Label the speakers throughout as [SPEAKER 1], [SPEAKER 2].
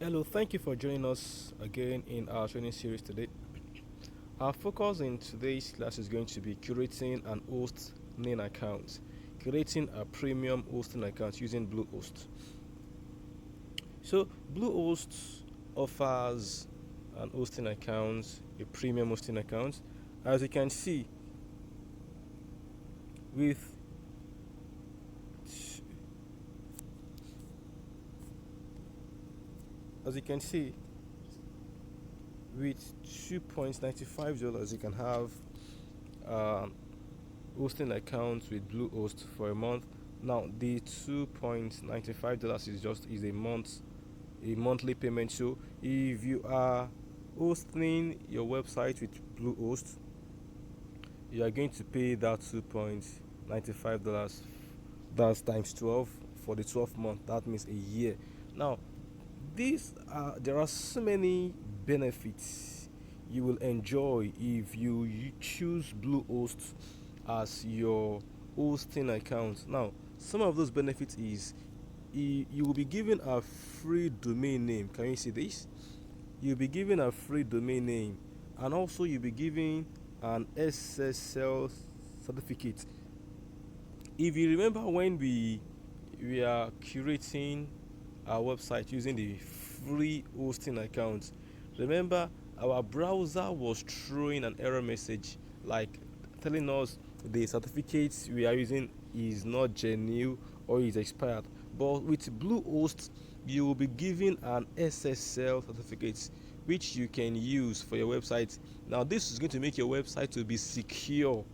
[SPEAKER 1] Hello, thank you for joining us again in our training series today. Our focus in today's class is going to be curating an hosting account, creating a premium hosting account using Bluehost. So, Bluehost offers an hosting account, a premium hosting account. As you can see, with as you can see, with $2.95, you can have um, hosting accounts with Bluehost for a month. Now the $2.95 is a monthly payment. So if you are hosting your website with Bluehost, you are going to pay that $2.95. That's times 12 for the 12th month. That means a year. Now there are so many benefits you will enjoy if you choose Bluehost as your hosting account. Now, some of those benefits is you will be given a free domain name. Can you see this? You'll be given a free domain name, and also you'll be given an SSL certificate. If you remember when we are curating our website using the free hosting account, remember our browser was throwing an error message like telling us the certificates we are using is not genuine or is expired. But with Bluehost, you will be given an SSL certificate which you can use for your website. Now, this is going to make your website to be secure.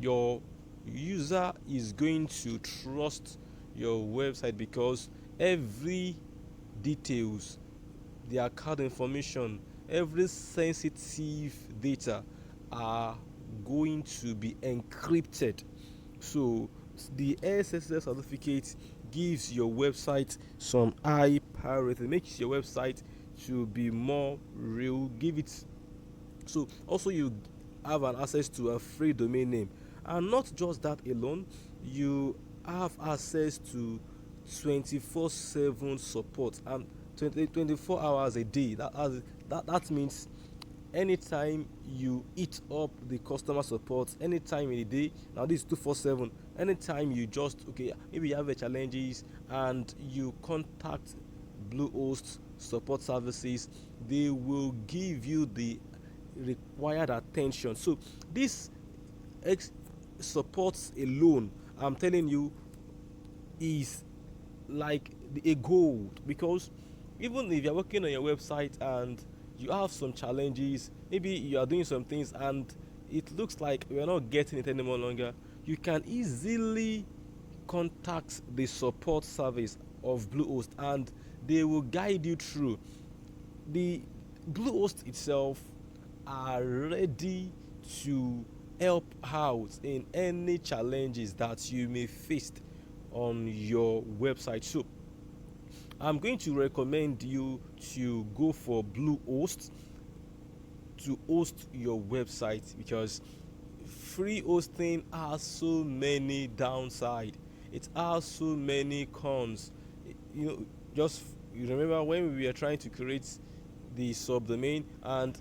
[SPEAKER 1] Your user is going to trust your website because every details, the account information, every sensitive data are going to be encrypted. So the SSL certificate gives your website some high priority, makes your website to be more real. Give it so also you have an access to a free domain name, and not just that alone, you have access to 24/7 support and 24 hours a day. That means anytime you eat up the customer support, anytime in the day. Now this is 247. Anytime you just okay, maybe you have a challenges and you contact Bluehost support services, they will give you the required attention. So this ex- supports alone, I'm telling you, is like a gold, because even if you're working on your website and you have some challenges, maybe you are doing some things and it looks like you're not getting it anymore longer, you can easily contact the support service of Bluehost and they will guide you through. The Bluehost itself are ready to help out in any challenges that you may face on your website. So I'm going to recommend you to go for Bluehost to host your website, because free hosting has so many downside. It has so many cons. You know, just you remember when we were trying to create the subdomain and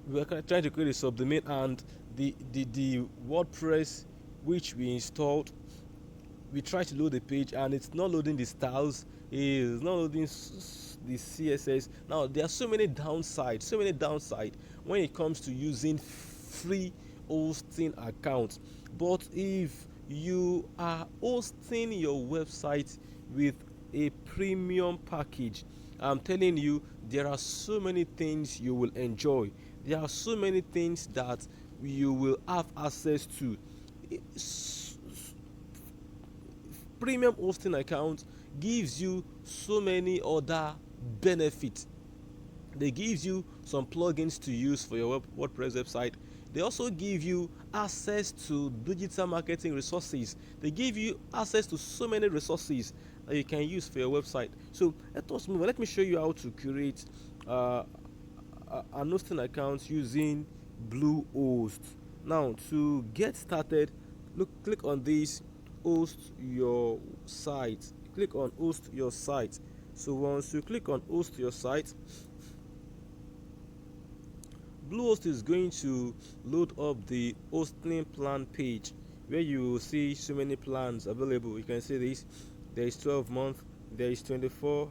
[SPEAKER 1] we were trying to create a subdomain and the WordPress which we installed, we tried to load the page and it's not loading the styles, it's not loading the CSS. Now there are so many downsides when it comes to using free hosting accounts. But if you are hosting your website with a premium package, I'm telling you, there are so many things you will enjoy. There are so many things that you will have access to. Premium hosting account gives you so many other benefits. They gives you some plugins to use for your WordPress website. They also give you access to digital marketing resources. They give you access to so many resources that you can use for your website. So let us move on. Let me show you how to create uh, an hosting account using Bluehost. Now to get started, click on this host your site. Click on host your site. So once you click on host your site, Bluehost is going to load up the hosting plan page where you will see so many plans available. You can see this. There is 12 months, there is 24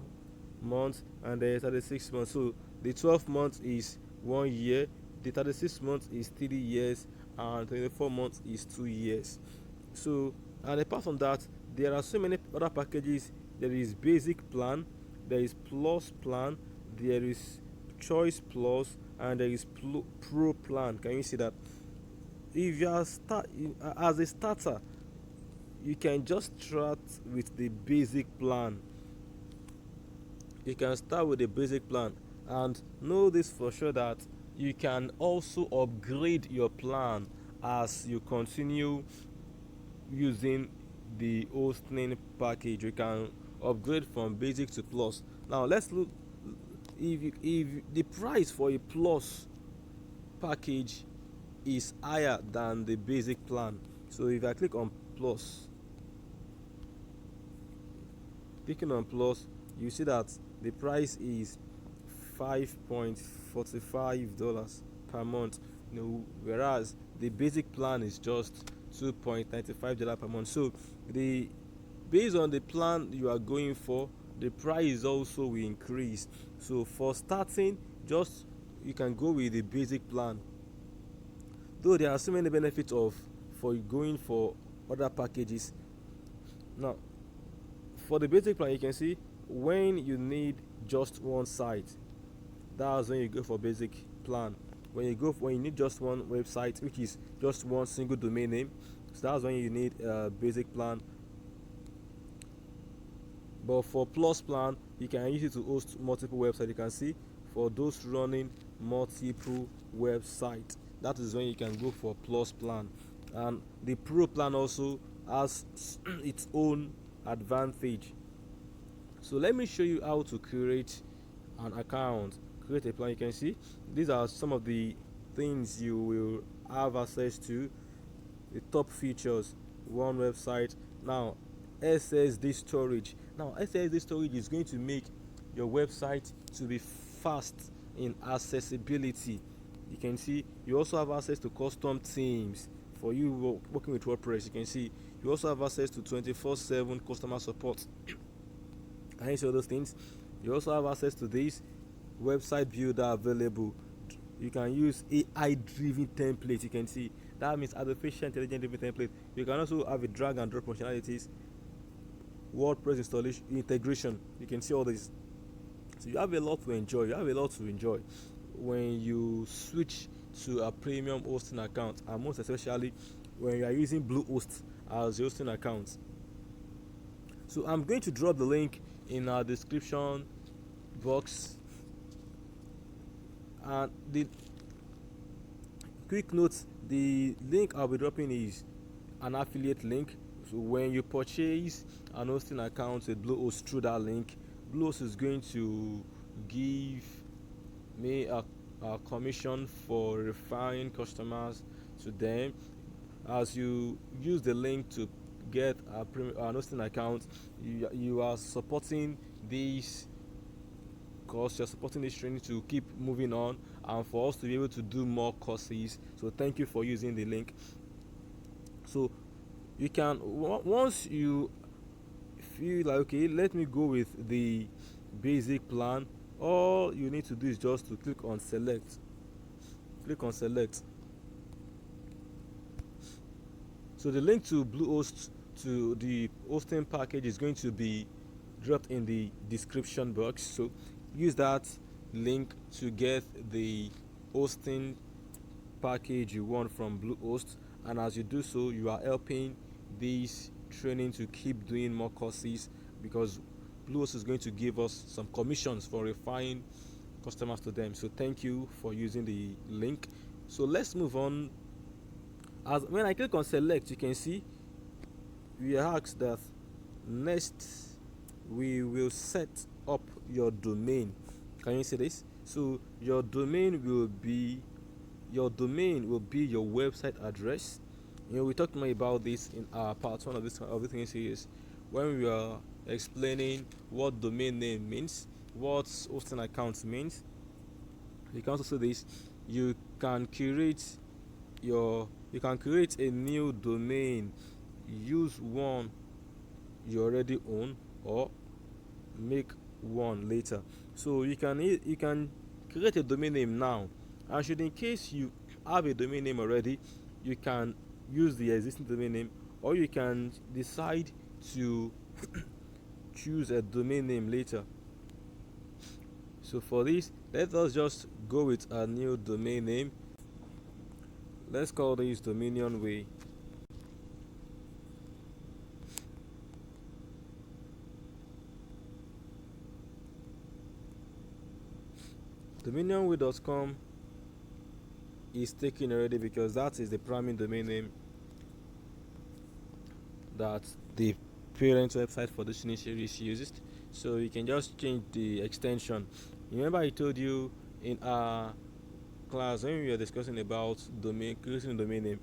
[SPEAKER 1] months, and there is 36 months. So the 12 months is 1 year, the 36 months is 3 years, and 24 months is 2 years. So, and apart from that, there are so many other packages. There is basic plan, there is plus plan, there is choice plus, and there is pro plan. Can you see that? If you are as a starter, you can just start with the basic plan. You can start with the basic plan, and know this for sure that you can also upgrade your plan as you continue using the hosting package. You can upgrade from basic to plus. Now let's look. If the price for a plus package is higher than the basic plan, so if I click on plus, clicking on plus, you see that the price is $5.45 per month, whereas the basic plan is just $2.95 per month. So the based on the plan you are going for, the price also will increase. So for starting, just you can go with the basic plan, though there are so many benefits of for going for other packages. Now for the basic plan, you can see when you need just one site, that's when you go for basic plan. When you need just one website, which is just one single domain name, so that's when you need a basic plan. But for plus plan, you can use it to host multiple websites. You can see for those running multiple websites, that is when you can go for plus plan. And the pro plan also has its own advantage. So let me show you how to create an account, create a plan. You can see these are some of the things you will have access to. The top features: one website. Now SSD storage. Now SSD storage is going to make your website to be fast in accessibility. You can see you also have access to custom themes for you working with WordPress. You can see you also have access to 24/7 customer support. Can you see all those things? You also have access to this website builder available. You can use AI driven template. You can see that means artificial intelligence driven template. You can also have a drag and drop functionalities, WordPress installation integration. You can see all this. So you have a lot to enjoy. When you switch to a premium hosting account, and most especially when you are using Bluehost as your hosting account. So I'm going to drop the link in our description box. And the quick note: the link I'll be dropping is an affiliate link. So when you purchase an hosting account with Bluehost through that link, Bluehost is going to give me a commission for referring customers to them. As you use the link to get an hosting account, you are supporting this course, you're supporting this training to keep moving on, and for us to be able to do more courses. So thank you for using the link. So you can, once you feel like, okay, let me go with the basic plan, all you need to do is just to click on select. So the link to Bluehost, to the hosting package, is going to be dropped in the description box. So use that link to get the hosting package you want from Bluehost, and as you do so, you are helping this training to keep doing more courses, because Bluehost is going to give us some commissions for referring customers to them. So thank you for using the link. So let's move on. As when I click on select, you can see we are asked that next we will set up your domain. Can you see this? So your domain will be your website address. We talked more about this in our part one of this thing series, when we are explaining what domain name means, what hosting account means. You can also say this. You can create you can create a new domain, use one you already own, or make one later. So you can create a domain name now, and should in case you have a domain name already, you can use the existing domain name, or you can decide to choose a domain name later. So for this, let us just go with a new domain name. Let's call this Dominion Way. Dominionway.com is taken already because that is the primary domain name that the parent website for this new series uses. So you can just change the extension. Remember I told you in our class when we were discussing about creating a domain name,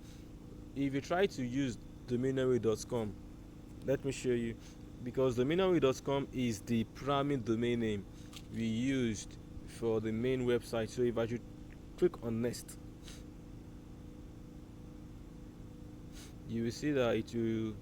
[SPEAKER 1] if you try to use dominionway.com, let me show you, because dominionway.com is the primary domain name we used for the main website. So if I should click on next, you will see that it will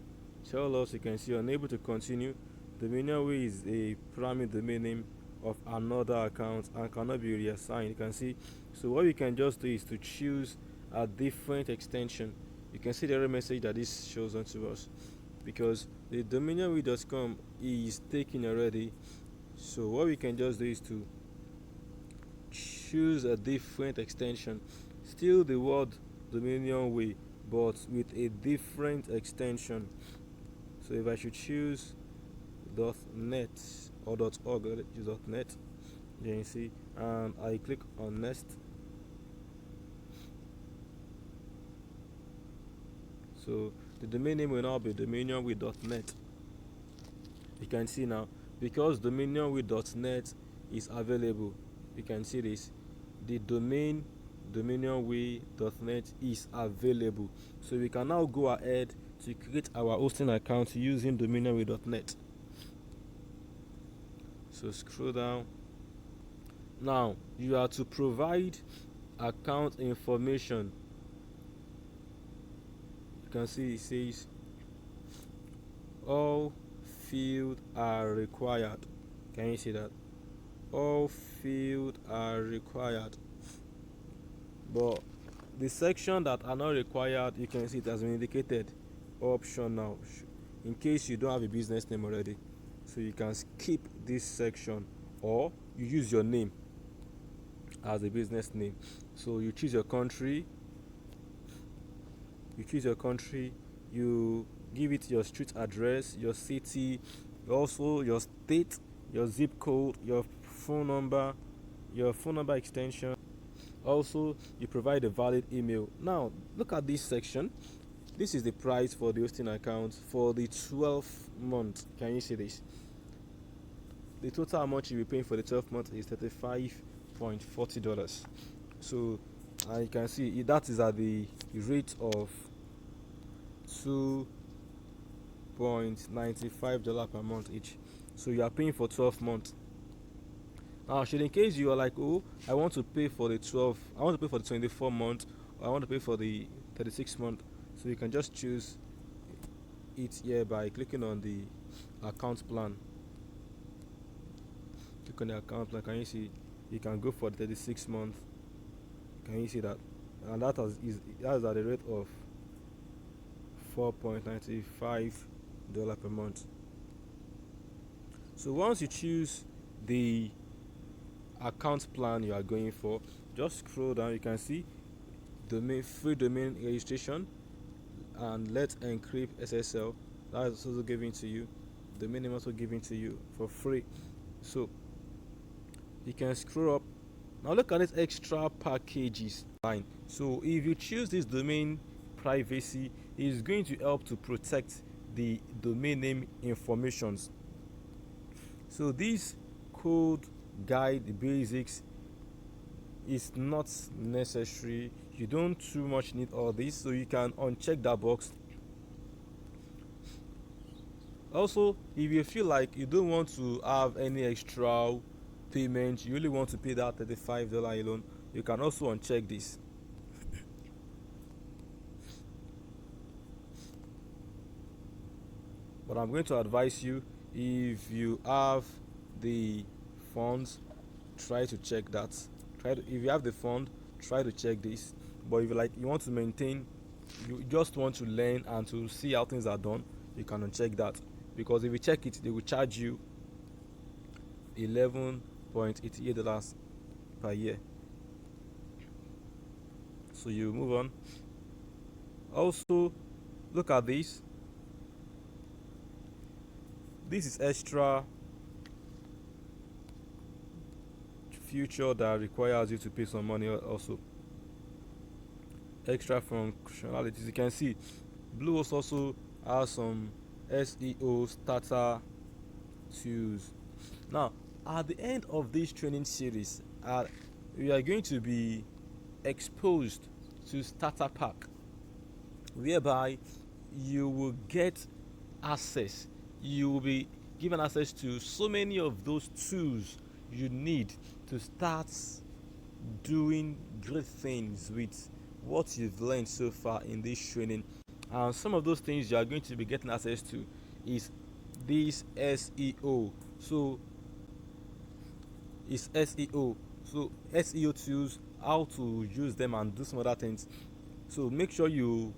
[SPEAKER 1] tell us, you can see unable to continue. Dominionway is a primary domain name of another account and cannot be reassigned. You can see. So what we can just do is to choose a different extension. You can see the error message that this shows onto us because the dominionway.com is taken already. So what we can just do is to choose a different extension, still the word Dominionway but with a different extension. So if I should choose .net or .org, let's use .net. Then you see, and I click on next. So the domain name will now be dominionway.net. You can see now, because dominionway.net is available, you can see this, the domain dominionway.net is available. So we can now go ahead to create our hosting account using dominionway.net. So scroll down. Now you are to provide account information. You can see it says all fields are required. Can you see that? All fields are required. But the section that are not required, you can see it has been indicated optional in case you don't have a business name already. So you can skip this section, or you use your name as a business name. So you choose your country, you give it your street address, your city, also your state, your zip code, your phone number extension. Also, you provide a valid email. Now, look at this section. This is the price for the hosting account for the 12th month. Can you see this? The total amount you'll be paying for the 12th month is $35.40. So, you can see that is at the rate of $2.95 per month each. So you are paying for 12 months. Now, should in case you are like, oh, I want to pay for the 24 month, or I want to pay for the 36 month, so you can just choose it here by clicking on the account plan. Click on the account plan. Can you see? You can go for the 36 month. Can you see that? And that is at the rate of $4.95 per month. So once you choose the account plan you are going for, just scroll down. You can see free domain registration and let's encrypt SSL. That is also given to you. Domain name also given to you for free. So you can scroll up. Now look at this extra packages line. So if you choose this domain privacy, it is going to help to protect the domain name informations. So this code guide, the basics, is not necessary. You don't too much need all this, so you can uncheck that box. Also, if you feel like you don't want to have any extra payment, you really want to pay that $35 alone, you can also uncheck this. But I'm going to advise you, if you have the funds, try to check that. If you have the fund, try to check this. But if you want to maintain, you just want to learn and to see how things are done, you can uncheck that. Because if you check it, they will charge you $11.88 per year. So you move on. Also, look at this. This is extra feature that requires you to pay some money also. Extra functionalities. You can see Bluehost also has some SEO starter tools. Now, at the end of this training series, we are going to be exposed to starter pack, whereby you will get access. You will be given access to so many of those tools you need to start doing great things with what you've learned so far in this training. And some of those things you are going to be getting access to is this SEO. So it's SEO. So SEO tools, how to use them and do some other things. So make sure you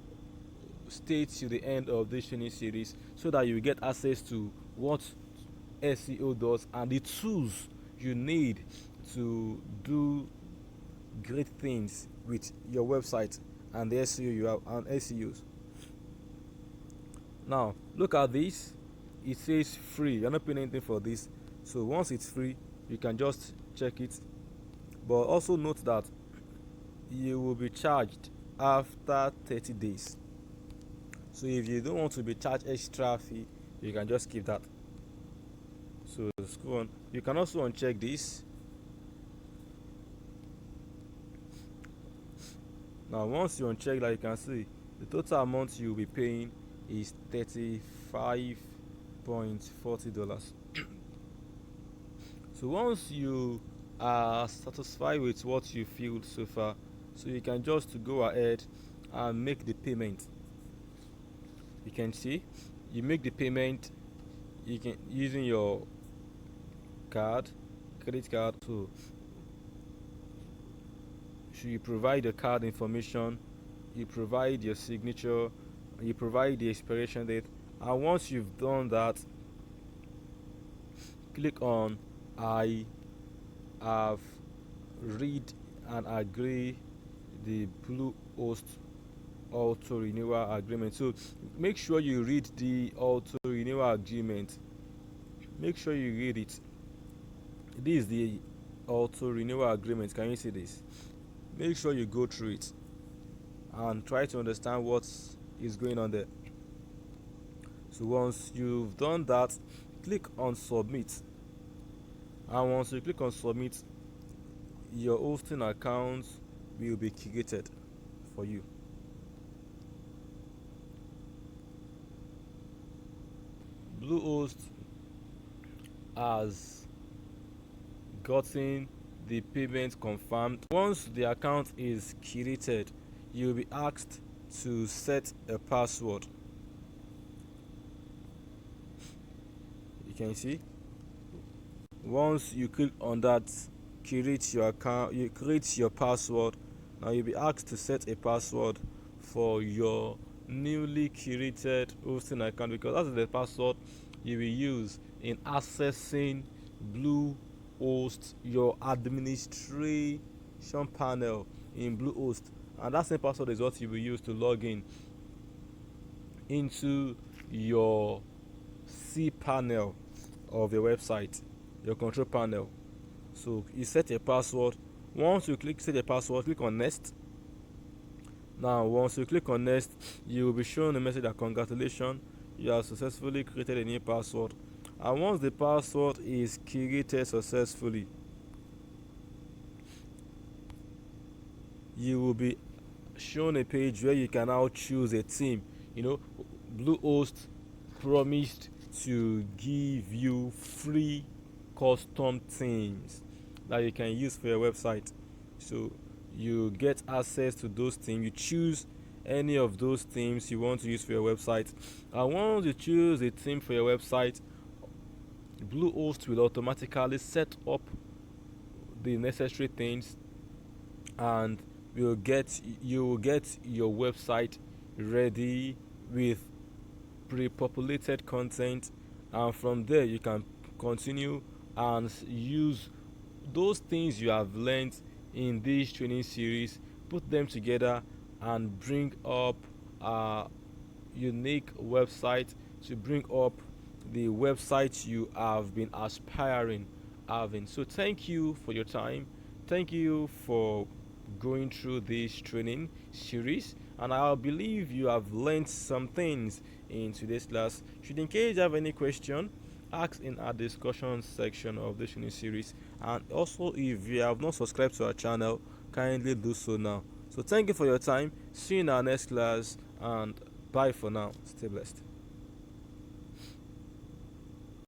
[SPEAKER 1] stay to the end of this training series so that you get access to what SEO does and the tools you need to do great things with your website and the SEO you have and SEOs. Now, look at this. It says free. You're not paying anything for this. So once it's free, you can just check it. But also note that you will be charged after 30 days. So if you don't want to be charged extra fee, you can just keep that. So let's go on. You can also uncheck this. Now once you uncheck that, you can see the total amount you'll be paying is $35.40. So once you are satisfied with what you feel so far, so you can just go ahead and make the payment. You can see you make the payment, you can using your credit card. So you provide the card information, you provide your signature, you provide the expiration date, and once you've done that, click on I have read and agree the Bluehost auto renewal agreement. So make sure you read the auto renewal agreement. Make sure you read it. This is the auto renewal agreement. Can you see this? Make sure you go through it and try to understand what is going on there. So once you've done that, click on submit. And once you click on submit, your hosting account will be created for you. Bluehost has gotten the payment confirmed. Once the account is created, you'll be asked to set a password. You can see once you click on that, create your account, you create your password. Now you'll be asked to set a password for your newly created hosting account, because that's the password you will use in accessing Bluehost, your administration panel in Bluehost, and that same password is what you will use to log in into your C panel of your website, your control panel. So you set a password. Once you click set a password, click on next. Now once you click on next, you will be shown a message that congratulations, you have successfully created a new password. And once the password is created successfully, you will be shown a page where you can now choose a theme. Bluehost promised to give you free custom themes that you can use for your website. So you get access to those themes. You choose any of those themes you want to use for your website. And once you choose a theme for your website, Bluehost will automatically set up the necessary things, and you will get your website ready with pre-populated content, and from there you can continue and use those things you have learned in this training series, put them together, and bring up a unique website to bring up the website you have been aspiring having. So thank you for your time. Thank you for going through this training series, and I believe you have learned some things in today's class. Should in case you have any question, ask in our discussion section of this training series. And also, if you have not subscribed to our channel, kindly do so now. So thank you for your time. See you in our next class, and bye for now. Stay blessed.